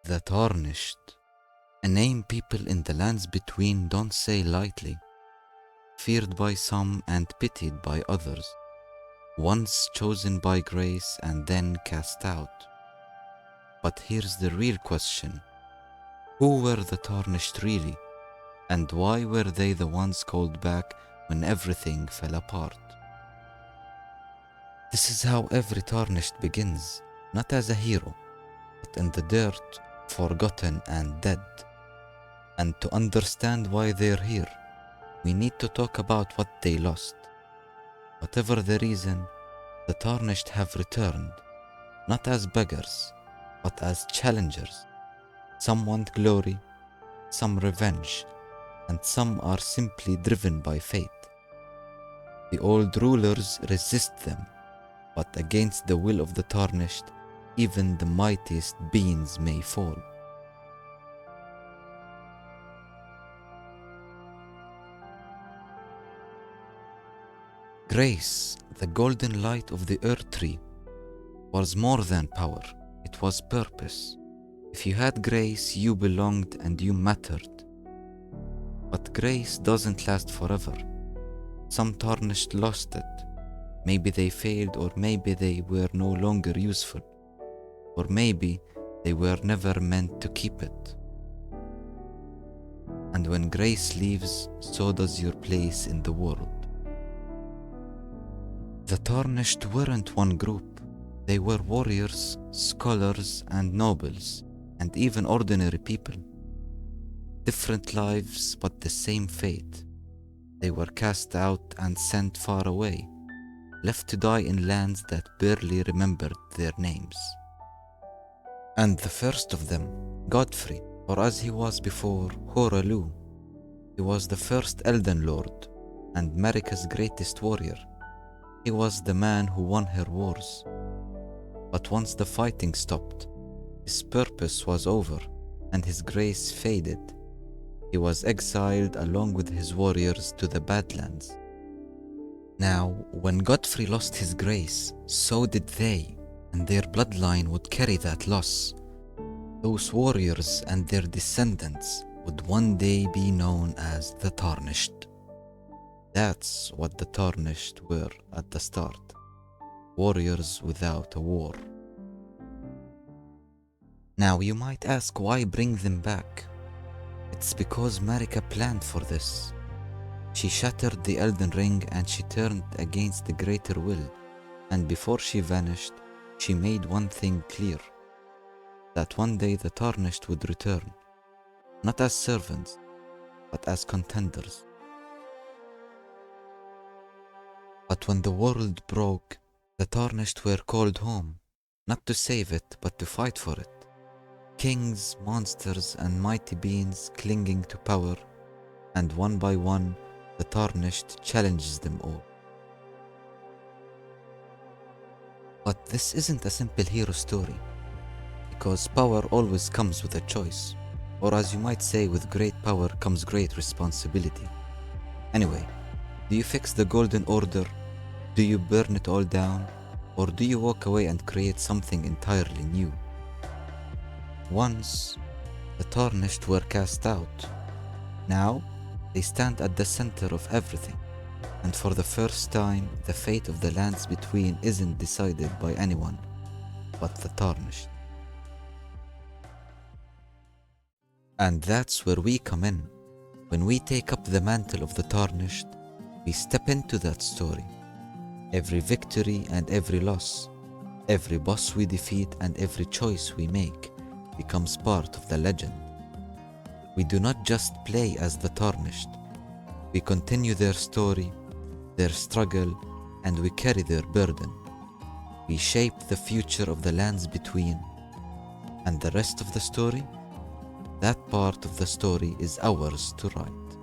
The Tarnished, a name people in the lands between don't say lightly, feared by some and pitied by others, once chosen by grace and then cast out. But here's the real question. Who were the Tarnished really? And why were they the ones called back when everything fell apart? This is how every Tarnished begins, not as a hero, but in the dirt, forgotten and dead. And to understand why they're here, we need to talk about what they lost. Whatever the reason, the Tarnished have returned, not as beggars, but as challengers. Some want glory, some revenge, and some are simply driven by fate. The old rulers resist them, but against the will of the Tarnished, even the mightiest beings may fall. Grace, the golden light of the earth tree, was more than power, it was purpose. If you had grace, you belonged and you mattered. But grace doesn't last forever. Some Tarnished lost it. Maybe they failed, or maybe they were no longer useful. Or maybe they were never meant to keep it. And when grace leaves, so does your place in the world. The Tarnished weren't one group. They were warriors, scholars, and nobles, and even ordinary people. Different lives, but the same fate. They were cast out and sent far away, left to die in lands that barely remembered their names. And the first of them, Godfrey, or as he was before, Horalu, he was the first Elden Lord and Marika's greatest warrior. He was the man who won her wars. But once the fighting stopped, his purpose was over and his grace faded. He was exiled along with his warriors to the Badlands. Now, when Godfrey lost his grace, so did they, and their bloodline would carry that loss. Those warriors and their descendants would one day be known as the Tarnished. That's what the Tarnished were at the start. Warriors without a war. Now you might ask, why bring them back? It's because Marika planned for this. She shattered the Elden Ring and she turned against the greater will, and before she vanished, she made one thing clear, that one day the Tarnished would return, not as servants, but as contenders. But when the world broke, the Tarnished were called home, not to save it, but to fight for it. Kings, monsters, and mighty beings clinging to power, and one by one, the Tarnished challenges them all. But this isn't a simple hero story, because power always comes with a choice, or as you might say, with great power comes great responsibility. Anyway, do you fix the Golden Order? Do you burn it all down? Or do you walk away and create something entirely new? Once, the Tarnished were cast out. Now, they stand at the center of everything. And for the first time, the fate of the lands between isn't decided by anyone but the Tarnished. And that's where we come in. When we take up the mantle of the Tarnished, we step into that story. Every victory and every loss, every boss we defeat and every choice we make becomes part of the legend. We do not just play as the Tarnished. We continue their story, their struggle, and we carry their burden. We shape the future of the lands between. And the rest of the story? That part of the story is ours to write.